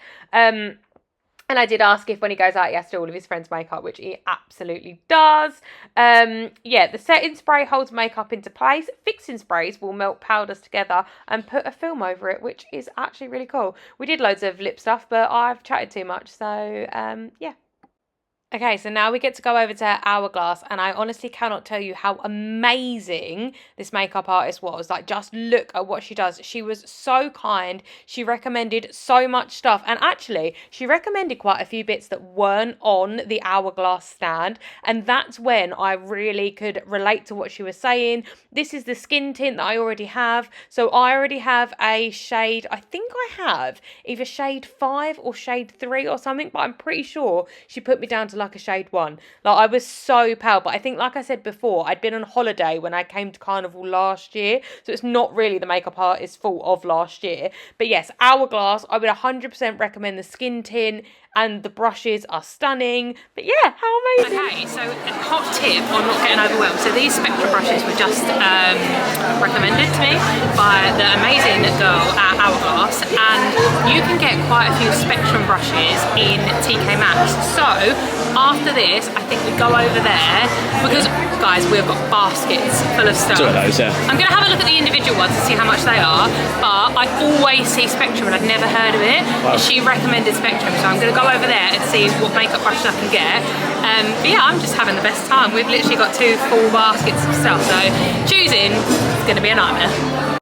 [SPEAKER 1] And I did ask if when he goes out, he has to do all of his friends' makeup, which he absolutely does. Yeah, the setting spray holds makeup into place. Fixing sprays will melt powders together and put a film over it, which is actually really cool. We did loads of lip stuff, but I've chatted too much, so yeah. Okay, so now we get to go over to Hourglass, and I honestly cannot tell you how amazing this makeup artist was. Like, just look at what she does. She was so kind. She recommended so much stuff, and actually, she recommended quite a few bits that weren't on the Hourglass stand, and that's when I really could relate to what she was saying. This is the skin tint that I already have, so I already have a shade, I think I have either shade 5 or shade 3 or something, but I'm pretty sure she put me down to like a shade 1. Like, I was so pale, but I think, like I said before, I'd been on holiday when I came to Carnival last year, so it's not really the makeup artist's fault of last year. But yes, Hourglass, I would 100% recommend the skin tint, and the brushes are stunning. But yeah, how amazing. Okay, so a hot tip on not getting overwhelmed. So these Spectra brushes were just recommended to me by the amazing girl at Hourglass, and you can get quite a few Spectrum brushes in TK Maxx. So after this, I think we go over there, because guys, we've got baskets full of stuff.
[SPEAKER 4] Those, yeah.
[SPEAKER 1] I'm gonna have a look at the individual ones to see how much they are, but I always see Spectrum and I've never heard of it. Wow. She recommended Spectrum, so I'm gonna go over there and see what makeup brushes I can get. But yeah, I'm just having the best time. We've literally got 2 full baskets of stuff, so choosing is gonna be a nightmare.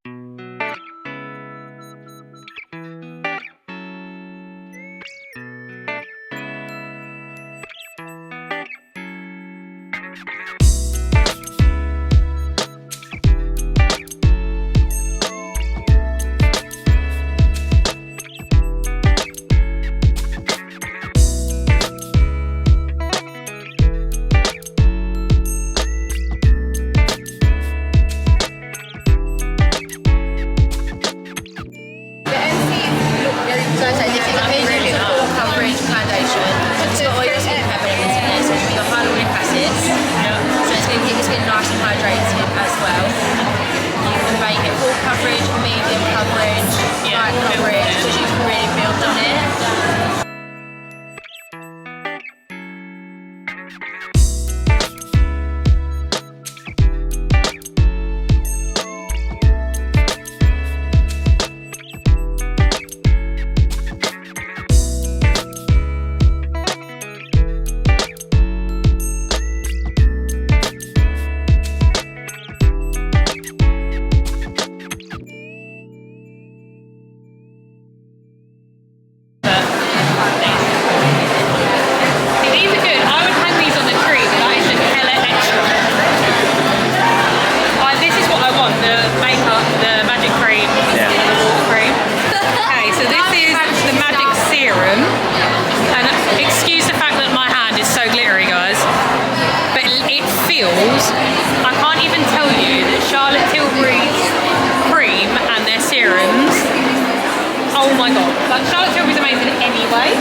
[SPEAKER 3] Like, Charlotte Tilbury's amazing anyway,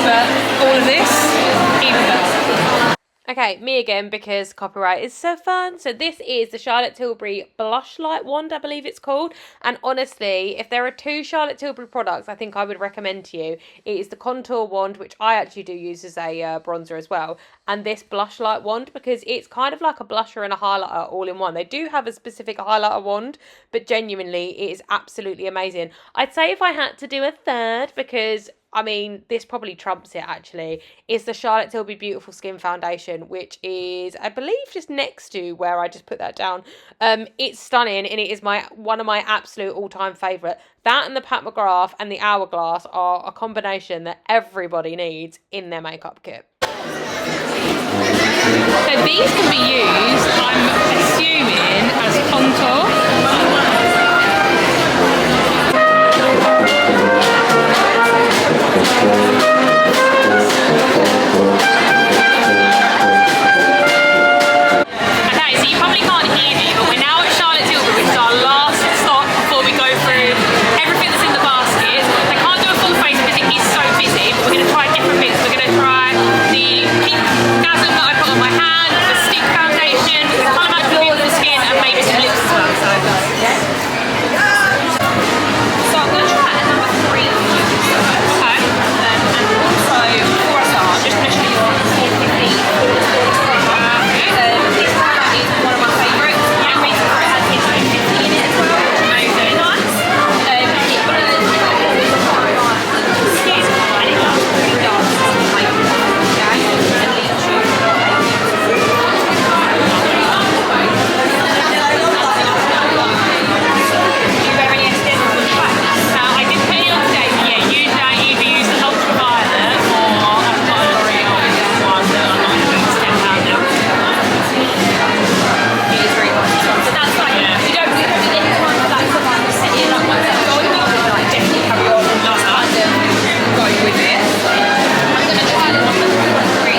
[SPEAKER 3] but all of this, even better.
[SPEAKER 1] Okay, me again, because copyright is so fun. So this is the Charlotte Tilbury Blush Light Wand, I believe it's called. And honestly, if there are 2 Charlotte Tilbury products I think I would recommend to you, it is the Contour Wand, which I actually do use as a bronzer as well, and this Blush Light Wand, because it's kind of like a blusher and a highlighter all in one. They do have a specific highlighter wand, but genuinely, it is absolutely amazing. I'd say if I had to do a third, because I mean, this probably trumps it actually, is the Charlotte Tilbury Beautiful Skin Foundation, which is, I believe, just next to where I just put that down. It's stunning, and it is one of my absolute all-time favourite. That and the Pat McGrath and the Hourglass are a combination that everybody needs in their makeup kit.
[SPEAKER 3] So these can be used, I'm assuming, as contour. Okay, so you probably can't hear me, but we're now at Charlotte Tilbury, which is our last stop before we go through everything that's in the basket. I can't do a full face because it is so busy, but we're going to try different bits. We're going to try the pink gasm that I put on my hand, the stick foundation, the colour match for beautiful skin, and maybe some lips as well. So I'm going to try at number 3. Okay. And also, before I start, I'm just going to show you our 450. This colour is one of my favourites. And reason for it has his 450 in it as well. Very nice. It blends skin and it really does make it, okay? And leaves you. I did put it on today, but yeah, usually I either use the ultraviolet or I've got a L'Oreal one that I'm not doing £10 now.
[SPEAKER 5] It is very nice. So that's like, you don't really have to get time for that to like set it up like that. Go like definitely carry on and just kind of go with it. I'm going to try it on the 3.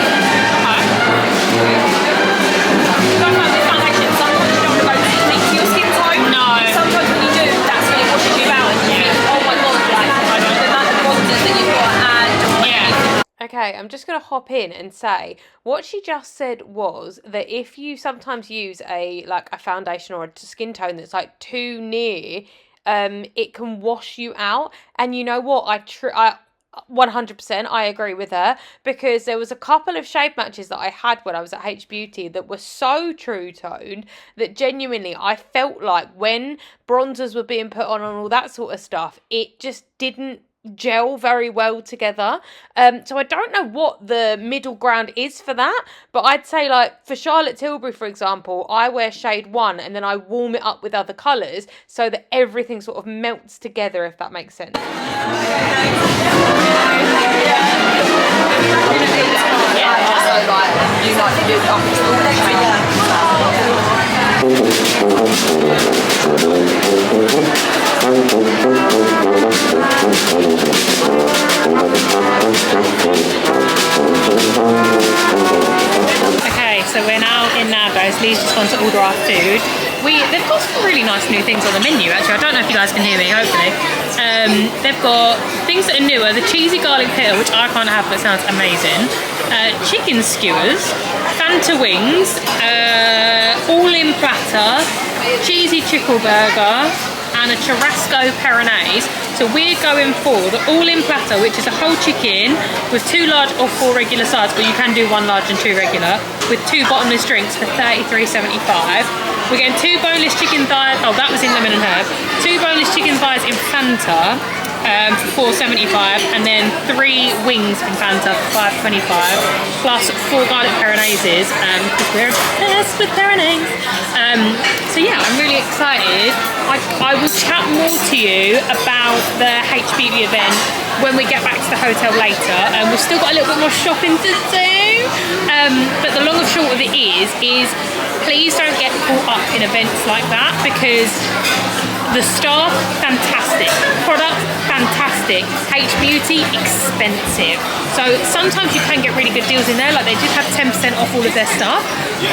[SPEAKER 5] Sometimes this foundation, sometimes you don't want to go deep to your skin tone.
[SPEAKER 3] No.
[SPEAKER 5] Sometimes when you do, that's when it washes you out and you think, oh my god, like the amount of bronzers that you've got and
[SPEAKER 3] Yeah.
[SPEAKER 1] Okay, I'm just going to hop in and say what she just said was that if you sometimes use a foundation or a skin tone that's like too near, it can wash you out. And you know what? I 100% I agree with her, because there was a couple of shade matches that I had when I was at H Beauty that were so true toned that genuinely I felt like when bronzers were being put on and all that sort of stuff, it just didn't gel very well together. So I don't know what the middle ground is for that, but I'd say like for Charlotte Tilbury, for example, I wear shade 1 and then I warm it up with other colours so that everything sort of melts together, if that makes sense.
[SPEAKER 3] Okay, so we're now in Nando'S. Lee's just gone to order our food. They've got some really nice new things on the menu, actually. I don't know if you guys can hear me, hopefully. They've got things that are newer. The cheesy garlic pill, which I can't have, but sounds amazing. Chicken skewers, Fanta wings, all-in platter, cheesy chickle burger, and a churrasco peronaise. So we're going for the all-in platter, which is a whole chicken with 2 large or 4 regular sides, but you can do 1 large and 2 regular, with 2 bottomless drinks for $33.75. We're getting 2 boneless chicken thighs. Oh, that was in lemon and herb. 2 boneless chicken thighs in Fanta for $4.75, and then 3 wings in Fanta for $5.25, plus 4 garlic peronaises, because we're obsessed with peronaise. So yeah, I'm really excited. I will chat more to you about the H Beauty event when we get back to the hotel later. We've still got a little bit more shopping to do, but the long and short of it is please don't get caught up in events like that, because
[SPEAKER 1] The staff, fantastic. Product, fantastic. H Beauty, expensive. So sometimes you can get really good deals in there, like they did have 10% off all of their stuff.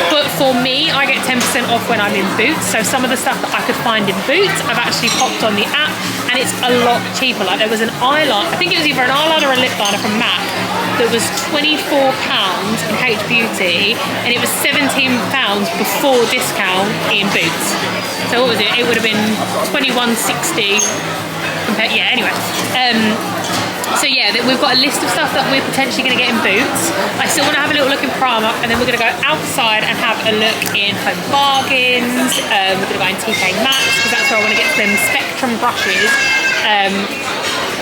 [SPEAKER 1] But for me, I get 10% off when I'm in Boots. So some of the stuff that I could find in Boots, I've actually popped on the app and it's a lot cheaper. Like there was an eyeliner, I think it was either an eyeliner or a lip liner from MAC that was £24 in H Beauty and it was £17 before discount in Boots. So what was it? It would have been £21.60 compared, yeah, anyway. So yeah, we've got a list of stuff that we're potentially going to get in Boots. I still want to have a little look in Primark and then we're going to go outside and have a look in Home Bargains. We're going to go in TK Maxx because that's where I want to get them Spectrum brushes.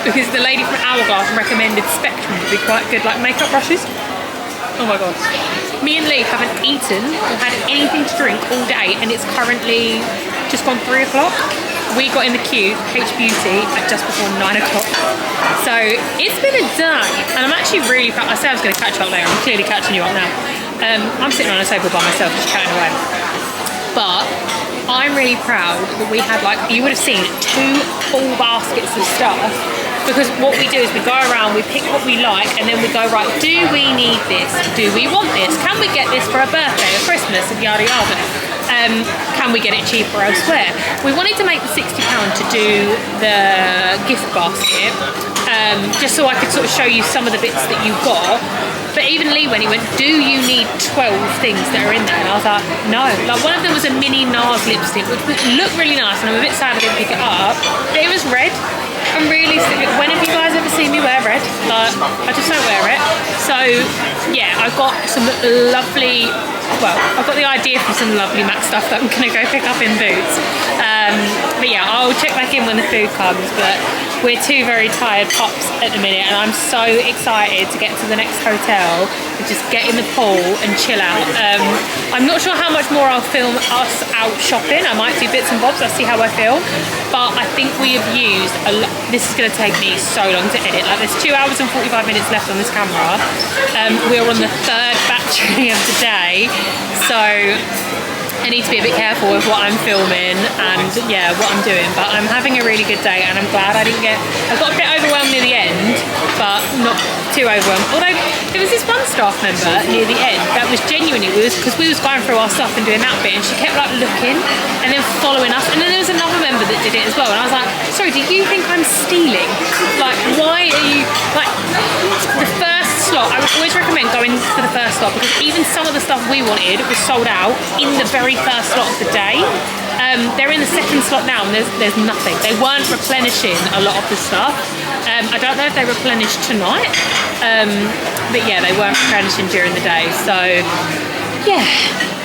[SPEAKER 1] Because the lady from Hourglass recommended Spectrum to be quite good, like makeup brushes. Oh my god. Me and Lee haven't eaten or had anything to drink all day and it's currently just gone 3 o'clock. We got in the queue, H Beauty, at just before 9 o'clock. So it's been a day and I'm actually really proud. I said I was going to catch up later, I'm clearly catching you up now. I'm sitting on a sofa by myself just chatting away. But I'm really proud that we had, like, you would have seen 2 full baskets of stuff. Because what we do is we go around, we pick what we like, and then we go, right, do we need this? Do we want this? Can we get this for a birthday or Christmas and yada yada? Can we get it cheaper elsewhere? We wanted to make the £60 to do the gift basket, just so I could sort of show you some of the bits that you've got. But even Lee, when he went, do you need 12 things that are in there? And I was like, no. Like one of them was a mini NARS lipstick, which looked really nice, and I'm a bit sad I didn't pick it up. But it was red. I'm really sick. When have you guys ever seen me wear red? Like, I just don't wear it. So yeah, I've got some lovely, well, I've got the idea for some lovely MAC stuff that I'm gonna go pick up in Boots. But yeah, I'll check back in when the food comes. But we're 2 very tired pups at the minute and I'm so excited to get to the next hotel and just get in the pool and chill out. I'm not sure how much more I'll film us out shopping. I might do bits and bobs, I'll see how I feel. But I think we have used a lot. This is going to take me so long to edit. Like there's 2 hours and 45 minutes left on this camera. We're on the 3rd battery of the day. So I need to be a bit careful with what I'm filming and yeah, what I'm doing, but I'm having a really good day and I'm glad I didn't I got a bit overwhelmed near the end, but not too overwhelmed. Although there was this one staff member near the end that was genuinely, because we was going through our stuff and doing that bit and she kept like looking and then following us, and then there was another member that did it as well and I was like, sorry, do you think I'm stealing? Like, why are you, like, the first slot, I would always recommend going for the first slot because even some of the stuff we wanted was sold out in the very first slot of the day. They're in the 2nd slot now and there's nothing. They weren't replenishing a lot of the stuff. I don't know if they replenished tonight, but yeah, they weren't replenishing during the day. So yeah,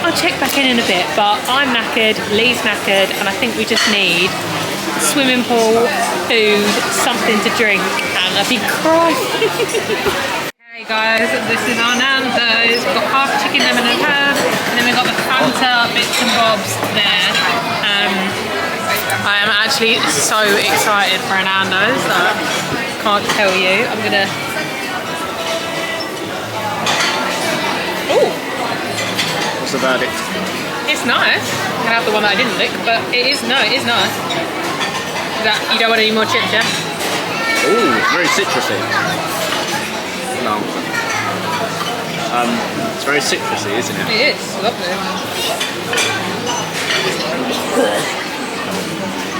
[SPEAKER 1] I'll check back in a bit, but I'm knackered, Lee's knackered, and I think we just need a swimming pool, food, something to drink, and a big cry. Hey guys, this is our Nando'S. We've got half chicken, lemon and herb, and then we've got the Fanta bits and bobs there. I am actually so excited for a Nando'S. I can't tell you. I'm gonna. Ooh.
[SPEAKER 4] What's the verdict?
[SPEAKER 1] It's nice. I'm gonna have the one that I didn't lick, but it is nice. You don't want any more chips, yeah?
[SPEAKER 4] Ooh, very citrusy. No. It's very citrusy, isn't it?
[SPEAKER 1] It is, lovely.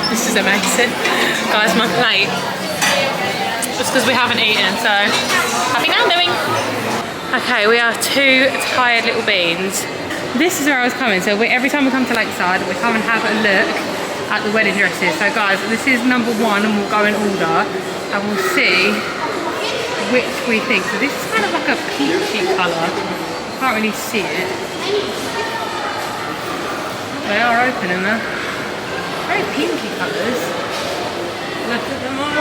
[SPEAKER 1] This is amazing. Guys, my plate. Just because we haven't eaten, so happy now doing. Okay, we are 2 tired little beans. This is where I was coming. So every time we come to Lakeside, we come and have a look at the wedding dresses. So guys, this is number 1 and we'll go in order and we'll see which we think. So this is kind of like a peachy colour. Can't really see it. They are open and they're very pinky colours. Look at them all.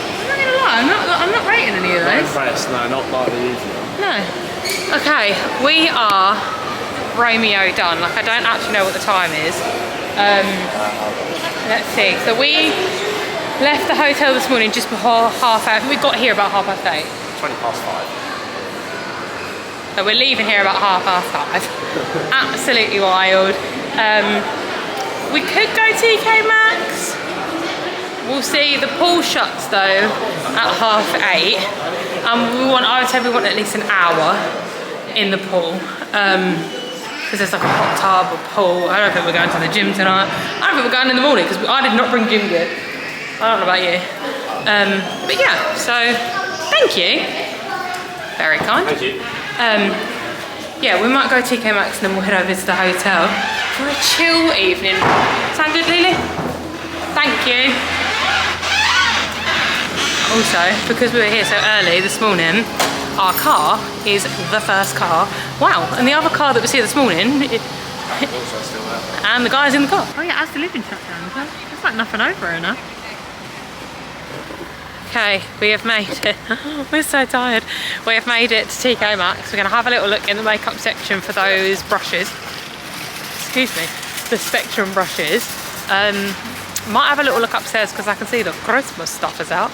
[SPEAKER 1] I'm not gonna lie, I'm not rating any of those.
[SPEAKER 4] No, not like the usual.
[SPEAKER 1] No. Okay, we are Romeo done. Like I don't actually know what the time is. Let's see. So we left the hotel this morning just before 8:30. We got here about 8:30.
[SPEAKER 4] 5:20.
[SPEAKER 1] So we're leaving here about 5:30. Absolutely wild. We could go TK Maxx. We'll see. The pool shuts though at 8:30. I would say we want at least an hour in the pool. Because there's like a hot tub or pool. I don't think we're going to the gym tonight. I don't think we're going in the morning because I did not bring gym gear. I don't know about you. But yeah, so thank you. Very kind.
[SPEAKER 4] Thank you.
[SPEAKER 1] Yeah, we might go TK Maxx and then we'll head over to the hotel for a chill evening. Sound good, Lily? Thank you. Also, because we were here so early this morning, our car is the first car. Wow, and the other car that was here this morning, and the guy's in the car.
[SPEAKER 3] Oh yeah, as the living shut down, there's like nothing over her now.
[SPEAKER 1] Okay, we have made it. We're so tired. We have made it to TK Maxx. We're gonna have a little look in the makeup section for those brushes. Excuse me, the Spectrum brushes. Might have a little look upstairs because I can see the Christmas stuff is out.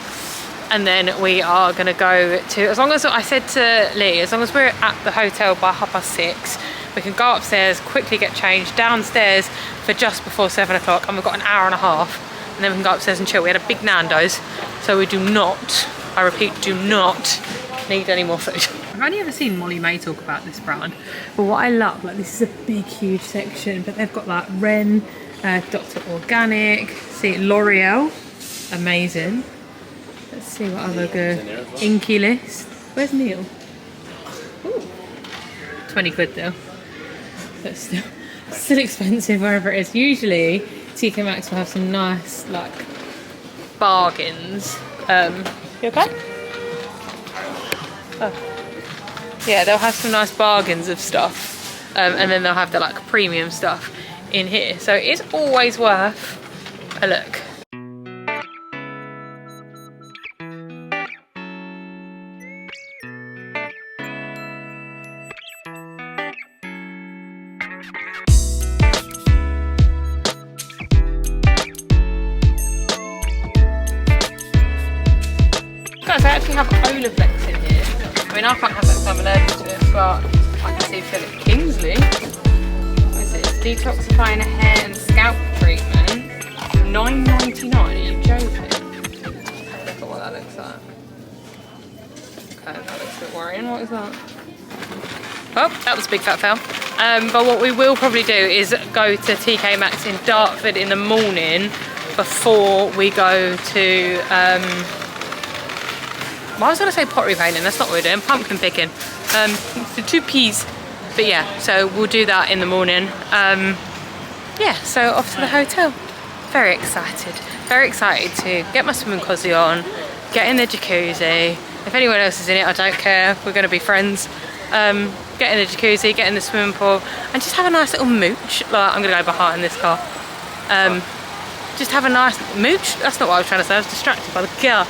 [SPEAKER 1] And then we are gonna go to, as long as I said to Lee, as long as we're at the hotel by 6:30, we can go upstairs, quickly get changed downstairs for just before 7 o'clock, and we've got an hour and a half, and then we can go upstairs and chill. We had a big Nando'S, so we do not, I repeat, do not need any more food.
[SPEAKER 3] I've only ever seen Molly May talk about this brand, but what I love, like this is a big, huge section, but they've got like Ren, Dr. Organic, see L'Oreal, amazing. Let's see what other good. Inky List. Where's Neil? Ooh. 20 quid though. That's still expensive wherever it is. Usually TK Maxx will have some nice like bargains. You okay? Oh. Yeah, they'll have some nice bargains of stuff. And then they'll have the like premium stuff in here. So it's always worth a look. Guys, I actually have Olaplex in here. I mean, I can't have that because I'm allergic to it, but I can see Philip Kingsley. What is it? It's detoxifying hair and scalp treatment. $9.99. Are you joking? Have a look at what that looks like. Okay, that looks a bit worrying. What is that? Oh, that was a big fat fail. But what we will probably do is go to TK Maxx in Dartford in the morning before we go to I was going to say pottery painting, that's not what we're doing, pumpkin picking. The 2 P's. But yeah, so we'll do that in the morning. Yeah, so off to the hotel. Very excited to get my swimming cozy on, get in the jacuzzi. If anyone else is in it, I don't care, we're going to be friends. Get in the jacuzzi, get in the swimming pool, and just have a nice little mooch. Like, I'm going to go behind this car. Just have a nice mooch. That's not what I was trying to say, I was distracted by the car.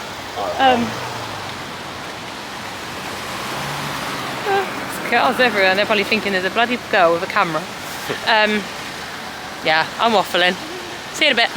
[SPEAKER 3] Girls everywhere, and they're probably thinking there's a bloody girl with a camera. Yeah, I'm waffling. See you in a bit.